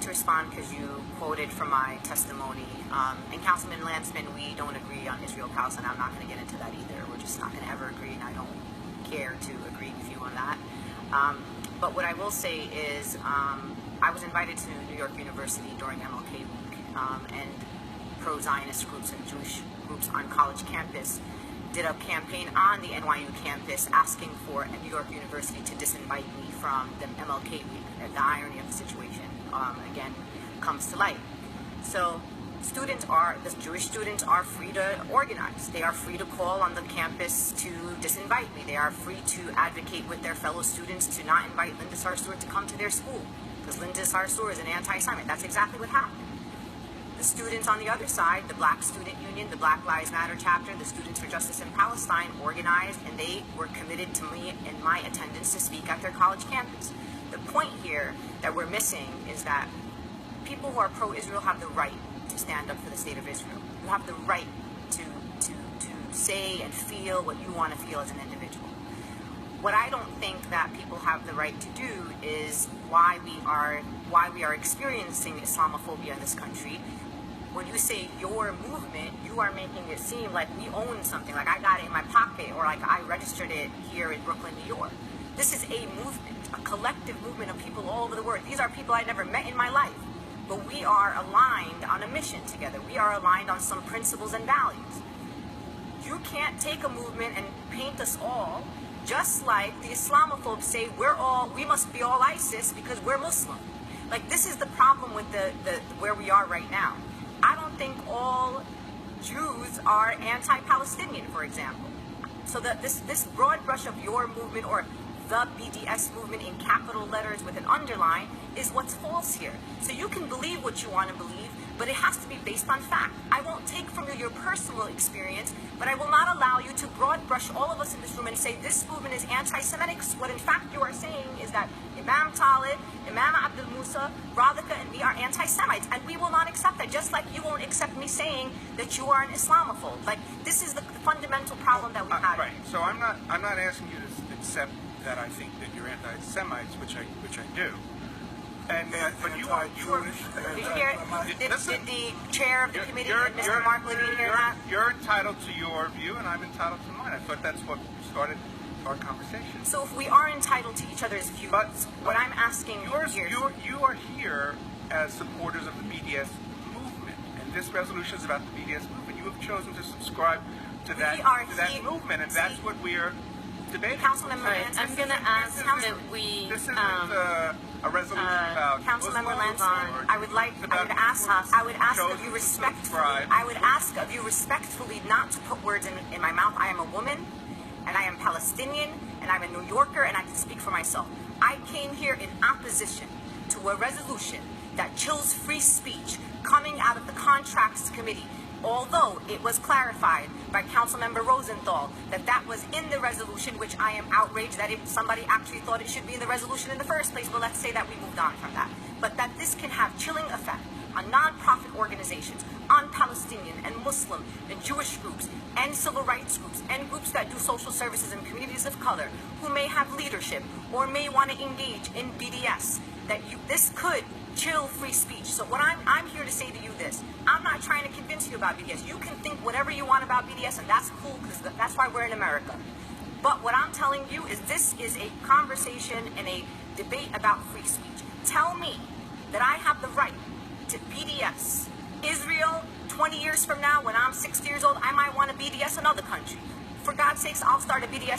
to respond because you quoted from my testimony. And Councilman Lancman, we don't agree on Israel-Palestine. I'm not going to get into that either. We're just not going to ever agree, and I don't care to agree with you on that. But what I will say is I was invited to New York University during MLK Week, and pro-Zionist groups and Jewish groups on college campus did a campaign on the NYU campus asking for New York University to disinvite me from the MLK Week. And the irony of the situation, again, comes to light. So the Jewish students are free to organize. They are free to call on the campus to disinvite me. They are free to advocate with their fellow students to not invite Linda Sarsour to come to their school, because Linda Sarsour is an anti-Semite. That's exactly what happened. The students on the other side, the Black Student Union, the Black Lives Matter chapter, the Students for Justice in Palestine organized, and they were committed to me and my attendance to speak at their college campus. The point here that we're missing is that people who are pro-Israel have the right to stand up for the state of Israel. You have the right to say and feel what you want to feel as an individual. What I don't think that people have the right to do is why we are experiencing Islamophobia in this country. When you say your movement, you are making it seem like we own something, like I got it in my pocket, or like I registered it here in Brooklyn, New York. This is a movement, a collective movement of people all over the world. These are people I never met in my life, but we are aligned on a mission together. We are aligned on some principles and values. You can't take a movement and paint us all just like the Islamophobes say we must be all ISIS because we're Muslim. Like, this is the problem with where we are right now. I don't think all Jews are anti-Palestinian, for example. So that this broad brush of your movement, or the BDS movement in capital letters with an underline, is what's false here. So you can believe what you want to believe, but it has to be based on fact. I won't take from you your personal experience, but I will not allow you to broad brush all of us in this room and say this movement is anti-Semitic. What in fact you are saying is that Imam Talib, Imam Abdul Musa, Radhika, and me are anti-Semites, and we will not accept that, just like you won't accept me saying that you are an Islamophobe. Like, this is the fundamental problem that we have. Right. So I'm not asking you to accept that I think that you're anti-Semites, which I do. But you are Jewish. Did the chair of the committee, Mr. Mark Levine, hear that? You're entitled to your view, and I'm entitled to mine. I thought that's what started our conversation. So if we are entitled to each other's views, what I'm asking here... You are here as supporters of the BDS movement, and this resolution is about the BDS movement. You have chosen to subscribe to that movement, and that's what we are debating. Councilmember Lancman, I'm going to ask that we... This isn't a resolution about Councilmember Lancman, I would ask of you respectfully not to put words in my mouth. I am a woman, and I am Palestinian, and I'm a New Yorker, and I can speak for myself. I came here in opposition to a resolution that chills free speech coming out of the Contracts Committee, although it was clarified by Councilmember Rosenthal that was in the resolution, which I am outraged that somebody actually thought it should be in the resolution in the first place, but let's say that we moved on from that. But that this can have chilling effect on non-profit organizations, on Palestinian and Muslim and Jewish groups and civil rights groups and groups that do social services in communities of color who may have leadership or may want to engage in BDS, this could chill free speech. So what I'm here to say to you this, I'm not trying to convince you about BDS. You can think whatever you want about BDS, and that's cool, because that's why we're in America. But what I'm telling you is this is a conversation and a debate about free speech. Tell me that I have the right to BDS. Israel, 20 years from now, when I'm 60 years old, I might want to BDS another country. For God's sakes, I'll start a BDS